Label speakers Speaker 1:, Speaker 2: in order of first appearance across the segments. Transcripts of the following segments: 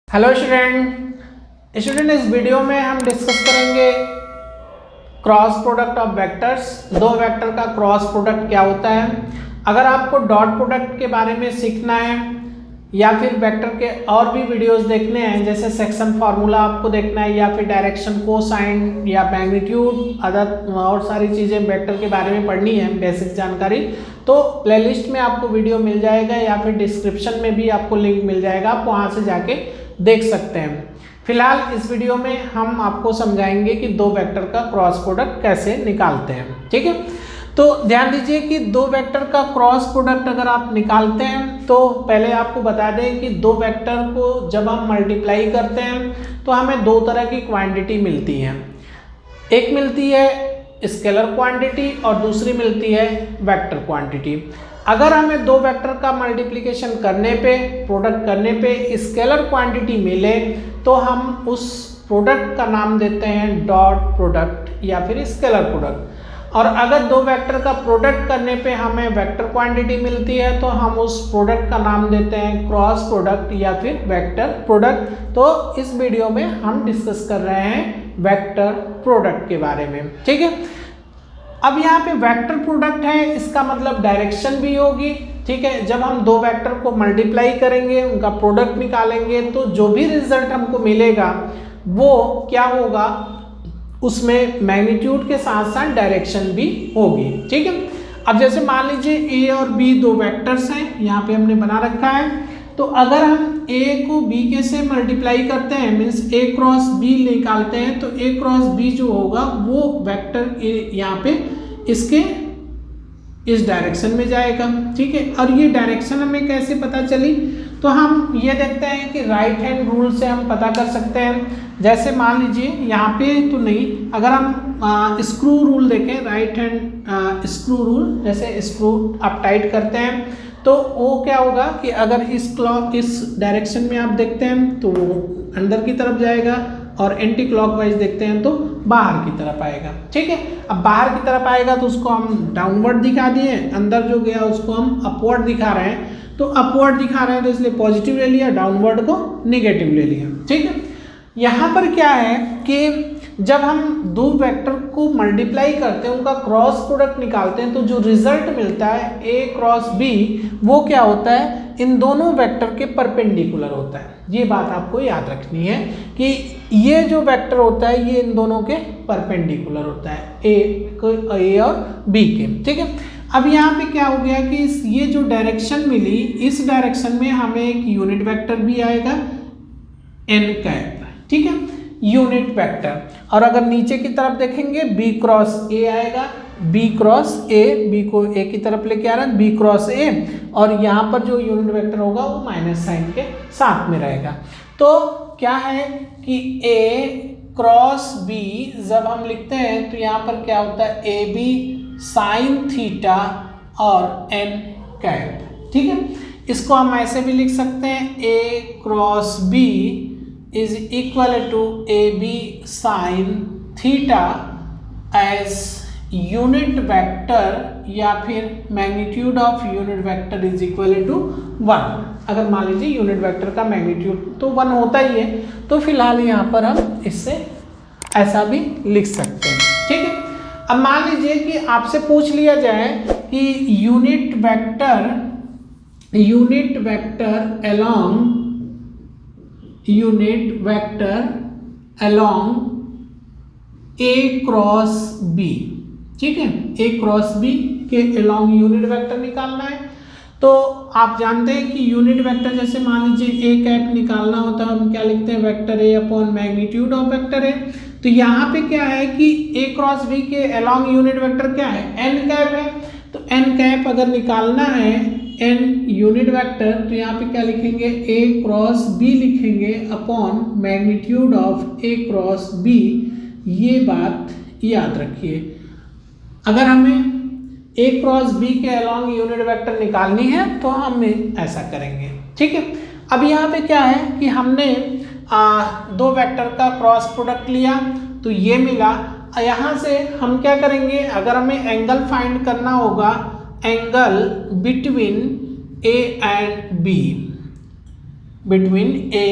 Speaker 1: Hello student इस video में हम डिस्कस करेंगे क्रॉस प्रोडक्ट ऑफ वेक्टर्स। दो वेक्टर का क्रॉस प्रोडक्ट क्या होता है। अगर आपको डॉट प्रोडक्ट के बारे में सीखना है या फिर वेक्टर के और भी वीडियोस देखने हैं, जैसे सेक्शन फार्मूला आपको देखना है या फिर डायरेक्शन कोसाइन या मैग्नीट्यूड अदर और सारी चीज़ें वेक्टर के बारे में पढ़नी है, बेसिक जानकारी, तो प्लेलिस्ट में आपको वीडियो मिल जाएगा या फिर डिस्क्रिप्शन में भी आपको लिंक मिल जाएगा, आप वहाँ से जाके देख सकते हैं। फिलहाल इस वीडियो में हम आपको समझाएंगे कि दो वेक्टर का क्रॉस प्रोडक्ट कैसे निकालते हैं। ठीक है, तो ध्यान दीजिए कि दो वेक्टर का क्रॉस प्रोडक्ट अगर आप निकालते हैं तो पहले आपको बता दें कि दो वेक्टर को जब हम मल्टीप्लाई करते हैं तो हमें दो तरह की क्वांटिटी मिलती है। एक मिलती है स्केलर क्वांटिटी और दूसरी मिलती है वेक्टर क्वांटिटी। अगर हमें दो वेक्टर का मल्टीप्लिकेशन करने पे, प्रोडक्ट करने पे स्केलर क्वांटिटी मिले तो हम उस प्रोडक्ट का नाम देते हैं डॉट प्रोडक्ट या फिर स्केलर प्रोडक्ट। और अगर दो वेक्टर का प्रोडक्ट करने पे हमें वेक्टर क्वांटिटी मिलती है तो हम उस प्रोडक्ट का नाम देते हैं क्रॉस प्रोडक्ट या फिर वेक्टर प्रोडक्ट। तो इस वीडियो में हम डिस्कस कर रहे हैं वेक्टर प्रोडक्ट के बारे में। ठीक है, अब यहाँ पे वेक्टर प्रोडक्ट है, इसका मतलब डायरेक्शन भी होगी। ठीक है, जब हम दो वेक्टर को मल्टीप्लाई करेंगे, उनका प्रोडक्ट निकालेंगे, तो जो भी रिजल्ट हमको मिलेगा वो क्या होगा, उसमें मैग्नीट्यूड के साथ साथ डायरेक्शन भी होगी। ठीक है, अब जैसे मान लीजिए ए और बी दो वेक्टर्स हैं, यहाँ पे हमने बना रखा है। तो अगर हम ए को बी के से मल्टीप्लाई करते हैं, मीन्स ए क्रॉस बी निकालते हैं, तो ए क्रॉस बी जो होगा वो वेक्टर ए यहाँ पे इसके इस डायरेक्शन में जाएगा। ठीक है, और ये डायरेक्शन हमें कैसे पता चली, तो हम ये देखते हैं कि राइट हैंड रूल से हम पता कर सकते हैं। जैसे मान लीजिए यहाँ पे तो नहीं, अगर हम स्क्रू रूल देखें, राइट हैंड स्क्रू रूल, जैसे स्क्रू आप टाइट करते हैं तो वो क्या होगा कि अगर इस डायरेक्शन में आप देखते हैं तो वो अंदर की तरफ जाएगा और एंटी क्लॉकवाइज देखते हैं तो बाहर की तरफ आएगा। ठीक है, अब बाहर की तरफ आएगा तो उसको हम डाउनवर्ड दिखा दिए, अंदर जो गया उसको हम अपवर्ड दिखा रहे हैं, तो अपवर्ड दिखा रहे हैं तो इसलिए पॉजिटिव ले लिया, डाउनवर्ड को निगेटिव ले लिया। ठीक है, यहाँ पर क्या है कि जब हम दो वेक्टर को मल्टीप्लाई करते हैं, उनका क्रॉस प्रोडक्ट निकालते हैं, तो जो रिजल्ट मिलता है ए क्रॉस बी वो क्या होता है, इन दोनों वेक्टर के परपेंडिकुलर होता है। ये बात आपको याद रखनी है कि ये जो वेक्टर होता है ये इन दोनों के परपेंडिकुलर होता है, ए और बी के। ठीक है, अब यहाँ पे क्या हो गया कि ये जो डायरेक्शन मिली, इस डायरेक्शन में हमें एक यूनिट वेक्टर भी आएगा एन कैप। ठीक है, यूनिट वेक्टर। और अगर नीचे की तरफ देखेंगे बी क्रॉस ए आएगा, बी क्रॉस ए, बी को ए की तरफ लेके आ रहा है, बी क्रॉस ए, और यहाँ पर जो यूनिट वेक्टर होगा वो माइनस साइन के साथ में रहेगा। तो क्या है कि ए क्रॉस बी जब हम लिखते हैं तो यहाँ पर क्या होता है, ए बी साइन थीटा और एन कैप। ठीक है, इसको हम ऐसे भी लिख सकते हैं, A cross B is equal to AB sin theta as unit vector या फिर magnitude of unit vector is equal to 1। अगर मान लीजिए यूनिट वेक्टर का मैग्नीट्यूड तो 1 होता ही है, तो फिलहाल यहाँ पर हम इससे ऐसा भी लिख सकते हैं। ठीक है, अब मान लीजिए कि आपसे पूछ लिया जाए कि unit along A cross B। ठीक है, A क्रॉस B के along यूनिट वेक्टर निकालना है। तो आप जानते हैं कि यूनिट वेक्टर जैसे मान लीजिए A कैप निकालना होता है, हम क्या लिखते हैं, vector A upon magnitude of vector A। तो यहाँ पे क्या है कि A क्रॉस B के along यूनिट वेक्टर क्या है, N कैप है। तो N कैप अगर निकालना है n यूनिट वेक्टर, तो यहाँ पे क्या लिखेंगे, a क्रॉस b लिखेंगे upon magnitude of a cross b। ये बात याद रखिए, अगर हमें a क्रॉस b के अलॉन्ग यूनिट वेक्टर निकालनी है तो हम ऐसा करेंगे। ठीक है, अब यहाँ पे क्या है कि हमने दो वेक्टर का क्रॉस प्रोडक्ट लिया तो ये मिला। यहाँ से हम क्या करेंगे, अगर हमें एंगल फाइंड करना होगा, angle between A and B, between A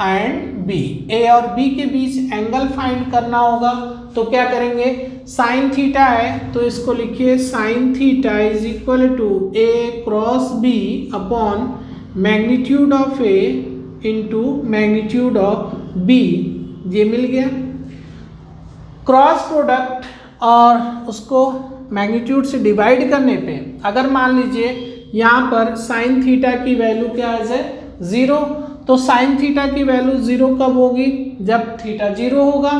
Speaker 1: and B, A और बी के बीच एंगल फाइंड करना होगा। तो क्या करेंगे, साइन थीटा है तो इसको लिखिए sine theta is equal to A cross B upon magnitude of A into magnitude of B. ये मिल गया। क्रॉस प्रोडक्ट और उसको मैग्नीट्यूड से डिवाइड करने पे अगर मान लीजिए यहाँ पर साइन थीटा की वैल्यू क्या है 0, तो साइन थीटा की वैल्यू 0 कब होगी, जब थीटा 0 होगा।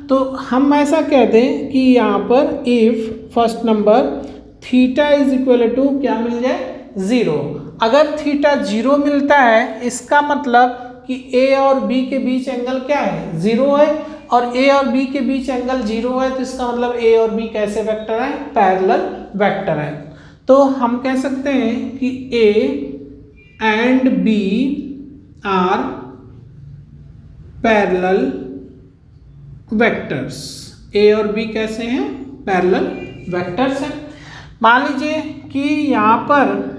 Speaker 1: तो हम ऐसा कह दें कि यहाँ पर if first number theta is equal to क्या मिल जाए 0। अगर थीटा 0 मिलता है इसका मतलब कि ए और बी के बीच एंगल क्या है 0 है, और ए और बी के बीच एंगल 0 है, तो इसका मतलब ए और बी कैसे वेक्टर है, पैरेलल वेक्टर है। तो हम कह सकते हैं कि A and B are parallel vectors. A और बी कैसे हैं, पैरेलल वेक्टर्स हैं। मान लीजिए कि यहाँ पर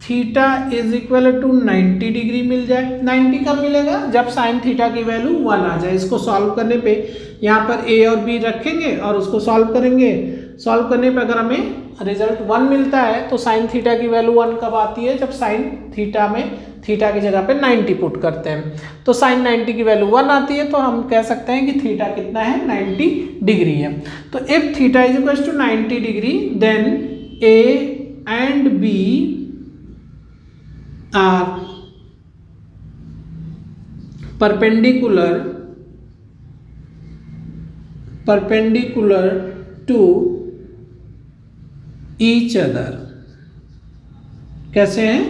Speaker 1: theta is equal to 90 degree मिल जाए। 90 कब मिलेगा, जब साइन थीटा की वैल्यू 1 आ जाए। इसको सॉल्व करने पे यहाँ पर ए और बी रखेंगे और उसको सॉल्व करेंगे। सॉल्व करने पे अगर हमें रिजल्ट 1 मिलता है तो साइन थीटा की वैल्यू 1 कब आती है, जब साइन थीटा में थीटा की जगह पे 90 पुट करते हैं। तो साइन 90 की वैल्यू 1 आती है, तो हम कह सकते हैं कि थीटा कितना है 90 डिग्री है। तो if theta is equal to 90 degree then A and B are perpendicular to each other। कैसे हैं,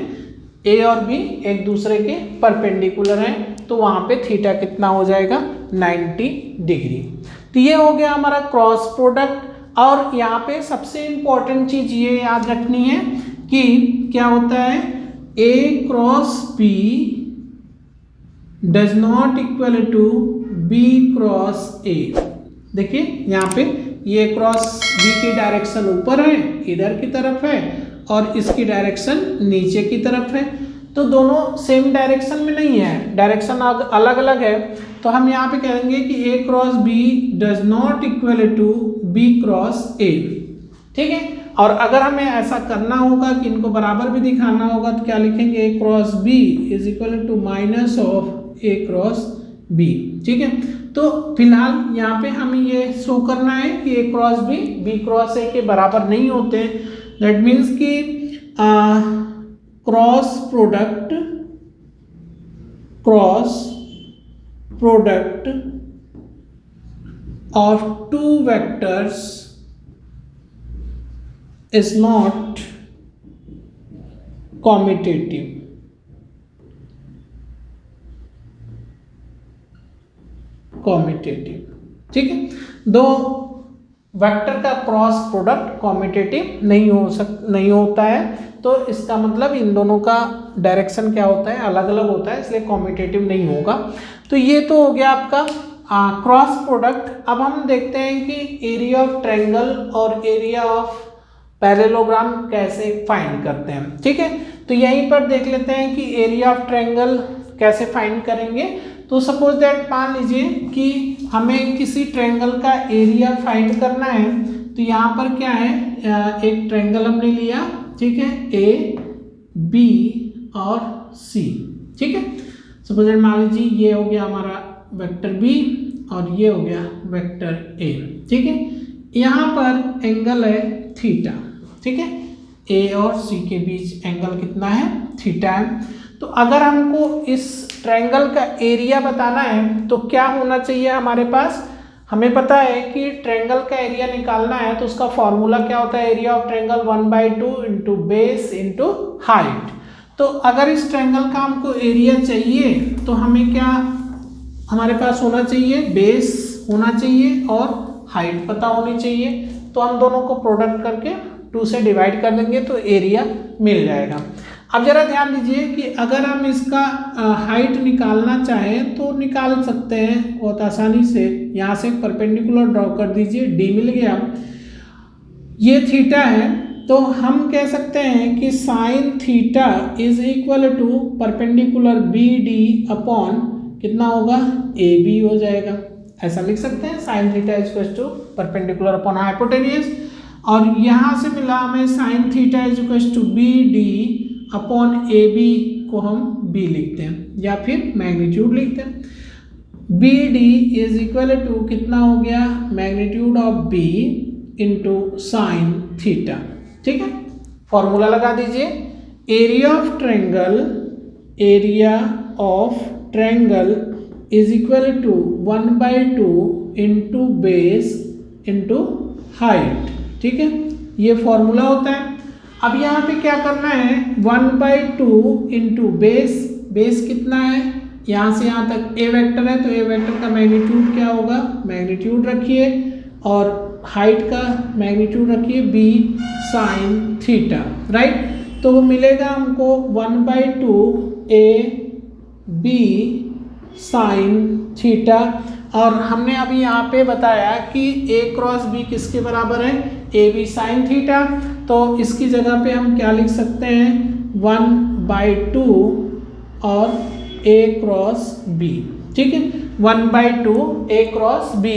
Speaker 1: ए और बी एक दूसरे के परपेंडिकुलर हैं, तो वहां पे थीटा कितना हो जाएगा 90 डिग्री। तो ये हो गया हमारा क्रॉस प्रोडक्ट। और यहाँ पे सबसे इंपॉर्टेंट चीज ये याद रखनी है कि क्या होता है, A cross B does not equal to B cross A। देखिए यहाँ पे ये क्रॉस B की डायरेक्शन ऊपर है, इधर की तरफ है, और इसकी डायरेक्शन नीचे की तरफ है। तो दोनों सेम डायरेक्शन में नहीं है, डायरेक्शन अलग अलग है। तो हम यहाँ पे कहेंगे कि A cross B does not equal to B cross A। ठीक है। और अगर हमें ऐसा करना होगा कि इनको बराबर भी दिखाना होगा तो क्या लिखेंगे, A cross B is equal to minus of A cross B. ठीक है। तो फिलहाल यहाँ पे हमें ये शो करना है कि ए क्रॉस बी क्रॉस ए के बराबर नहीं होते हैं। दैट मीन्स कि cross product of two vectors is not commutative। ठीक है। दो वेक्टर का क्रॉस प्रोडक्ट कॉम्यूटेटिव नहीं होता है, तो इसका मतलब इन दोनों का डायरेक्शन क्या होता है, अलग अलग होता है, इसलिए कॉम्यूटेटिव नहीं होगा। तो ये तो हो गया आपका क्रॉस प्रोडक्ट। अब हम देखते हैं कि एरिया ऑफ ट्रायंगल और एरिया ऑफ पैरेललोग्राम कैसे फाइंड करते हैं। ठीक है। तो यहीं पर देख लेते हैं कि एरिया ऑफ ट्रायंगल कैसे फाइंड करेंगे। तो सपोज दैट मान लीजिए कि हमें किसी ट्रायंगल का एरिया फाइंड करना है। तो यहाँ पर क्या है, एक ट्रायंगल हमने लिया, ठीक है, ए बी और सी। ठीक है। सपोज दैट मान लीजिए ये हो गया हमारा वेक्टर बी और ये हो गया वेक्टर ए। ठीक है। यहाँ पर एंगल है थीटा। ठीक है। ए और सी के बीच एंगल कितना है, थीटा है। तो अगर हमको इस ट्रायंगल का एरिया बताना है तो क्या होना चाहिए हमारे पास, हमें पता है कि ट्रायंगल का एरिया निकालना है तो उसका फॉर्मूला क्या होता है, area of triangle 1/2 into base into height. तो अगर इस ट्रायंगल का हमको एरिया चाहिए तो हमें क्या हमारे पास होना चाहिए, बेस होना चाहिए और हाइट पता होनी चाहिए। तो हम दोनों को प्रोडक्ट करके 2 से डिवाइड कर देंगे तो एरिया मिल जाएगा। अब जरा ध्यान दीजिए कि अगर हम इसका हाइट निकालना चाहें तो निकाल सकते हैं बहुत आसानी से। यहाँ से परपेंडिकुलर ड्रॉ कर दीजिए, डी मिल गया, ये थीटा है। तो हम कह सकते हैं कि sine theta is equal to perpendicular B D upon कितना होगा ए बी हो जाएगा। ऐसा लिख सकते हैं sine theta is equal to perpendicular upon hypotenuse, और यहाँ से मिला हमें sine theta is equal to B D upon A B को हम बी लिखते हैं या फिर मैग्नीट्यूड लिखते हैं। B D is equal to कितना हो गया magnitude of B into sine theta. ठीक है, फॉर्मूला लगा दीजिए। Area of triangle is equal to 1/2 into base into height. ठीक है, ये फॉर्मूला होता है। अब यहाँ पे क्या करना है 1/2 इंटू बेस कितना है, यहाँ से यहाँ तक ए वेक्टर है तो ए वेक्टर का मैग्नीट्यूड क्या होगा, मैग्नीट्यूड रखिए, और हाइट का मैग्नीट्यूड रखिए बी साइन थीटा। राइट, तो वो मिलेगा हमको 1/2 ए बी साइन थीटा, और हमने अभी यहाँ पे बताया कि ए क्रॉस बी किसके बराबर है, ए बी साइन थीटा। तो इसकी जगह पे हम क्या लिख सकते हैं 1/2 और ए क्रॉस बी। ठीक है, 1/2 A cross B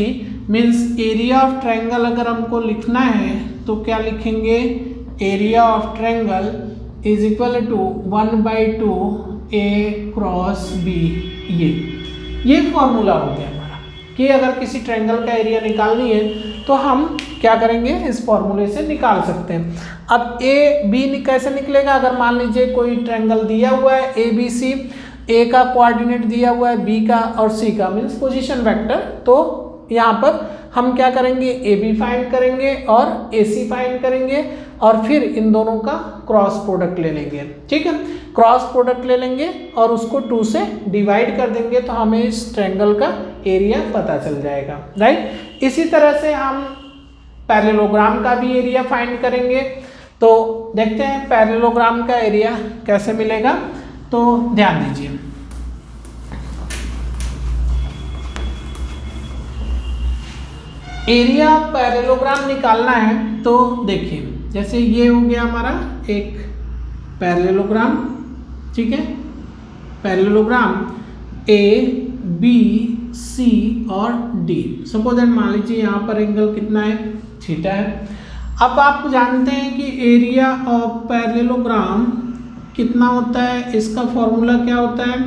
Speaker 1: means area of triangle अगर हमको लिखना है तो क्या लिखेंगे, area of triangle is equal to 1/2 A cross B. ये फॉर्मूला हो गया हमारा कि अगर किसी ट्रायंगल का एरिया निकालनी है तो हम क्या करेंगे, इस फॉर्मूले से निकाल सकते हैं। अब ए बी कैसे निकलेगा, अगर मान लीजिए कोई ट्रायंगल दिया हुआ है ए बी सी, ए का कोऑर्डिनेट दिया हुआ है बी का और सी का मीन्स पोजीशन वेक्टर, तो यहाँ पर हम क्या करेंगे ए बी फाइंड करेंगे और ए सी फाइंड करेंगे और फिर इन दोनों का क्रॉस प्रोडक्ट ले लेंगे। ठीक है, क्रॉस प्रोडक्ट ले लेंगे और उसको 2 से डिवाइड कर देंगे तो हमें इस ट्रायंगल का एरिया पता चल जाएगा। राइट, इसी तरह से हम पैरेललोग्राम का भी एरिया फाइंड करेंगे। तो देखते हैं पैरेललोग्राम का एरिया कैसे मिलेगा, तो ध्यान दीजिए। एरिया पैरेललोग्राम निकालना है तो देखिए, जैसे ये हो गया हमारा एक पैरेललोग्राम। ठीक है, पैरेललोग्राम ए बी सी और डी, सपोज दैट मान लीजिए यहाँ पर एंगल कितना है, थीटा है। अब आप जानते हैं कि एरिया ऑफ पैरेललोग्राम कितना होता है, इसका फॉर्मूला क्या होता है,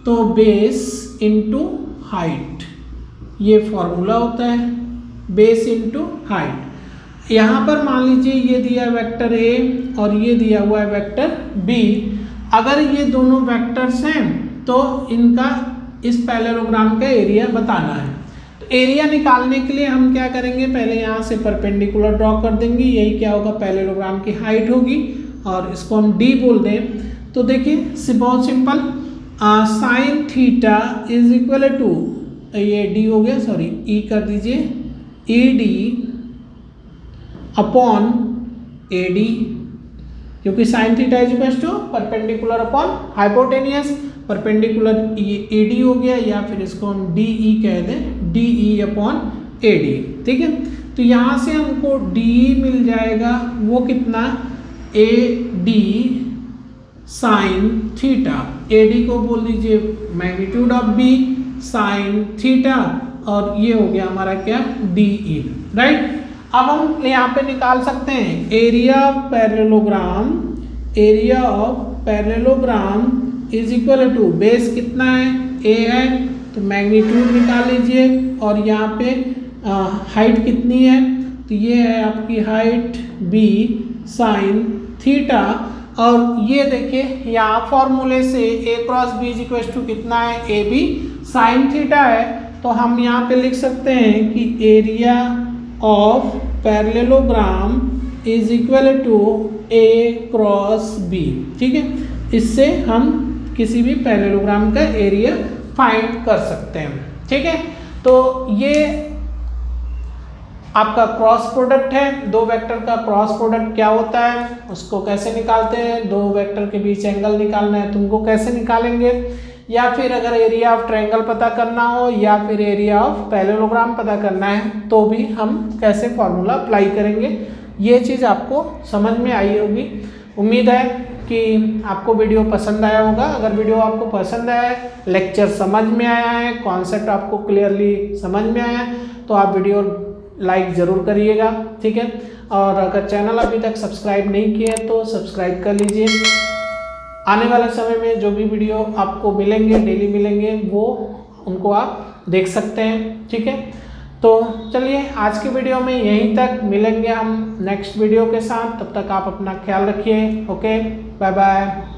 Speaker 1: तो बेस इंटू हाइट, ये फॉर्मूला होता है, बेस इंटू हाइट। यहाँ पर मान लीजिए ये दिया वेक्टर ए और ये दिया हुआ है वेक्टर बी। अगर ये दोनों वेक्टर्स हैं तो इनका इस पैरेललोग्राम का एरिया बताना है। तो एरिया निकालने के लिए हम क्या करेंगे, पहले यहाँ से परपेंडिकुलर ड्रॉ कर देंगे, यही क्या होगा पैरेललोग्राम की हाइट होगी, और इसको हम डी बोल दें। तो देखिए बहुत simple, sine theta is equal to, ये डी हो गया, सॉरी ई कर दीजिए, E D upon A D, क्योंकि sine theta is equal to perpendicular upon hypotenuse, perpendicular A D हो गया, या फिर इसको हम डी ई कह दें, D E upon A D. ठीक है, तो यहाँ से हमको डी मिल जाएगा, वो कितना, A D sine theta, A D को बोल दीजिए magnitude of B sine theta, और ये हो गया हमारा क्या, डी ई। राइट, अब हम यहाँ पे निकाल सकते हैं area of parallelogram, area of parallelogram is equal to base कितना है, ए है, तो मैग्नीट्यूड निकाल लीजिए, और यहाँ पे हाइट कितनी है, तो ये है आपकी हाइट बी साइन थीटा। और ये देखिए यहाँ फॉर्मूले से A cross B is equal to कितना है, ए बी साइन थीटा है, तो हम यहाँ पे लिख सकते हैं कि area of parallelogram is equal to A cross B. ठीक है, इससे हम किसी भी पैरेललोग्राम का एरिया फाइंड कर सकते हैं। ठीक है, तो ये आपका क्रॉस प्रोडक्ट है, दो वेक्टर का क्रॉस प्रोडक्ट क्या होता है, उसको कैसे निकालते हैं, दो वेक्टर के बीच एंगल निकालना है तुमको कैसे निकालेंगे, या फिर अगर एरिया ऑफ ट्रायंगल पता करना हो या फिर एरिया ऑफ पैरेललोग्राम पता करना है तो भी हम कैसे फॉर्मूला अप्लाई करेंगे, ये चीज़ आपको समझ में आई होगी। उम्मीद है कि आपको वीडियो पसंद आया होगा। अगर वीडियो आपको पसंद आया है, लेक्चर समझ में आया है, कॉन्सेप्ट आपको क्लियरली समझ में आया है, तो आप वीडियो लाइक ज़रूर करिएगा, ठीक है। और अगर चैनल अभी तक सब्सक्राइब नहीं किया है तो सब्सक्राइब कर लीजिए। आने वाले समय में जो भी वीडियो आपको मिलेंगे, डेली मिलेंगे, वो उनको आप देख सकते हैं, ठीक है। तो चलिए आज की वीडियो में यहीं तक, मिलेंगे हम नेक्स्ट वीडियो के साथ। तब तक आप अपना ख्याल रखिए। Okay, bye bye.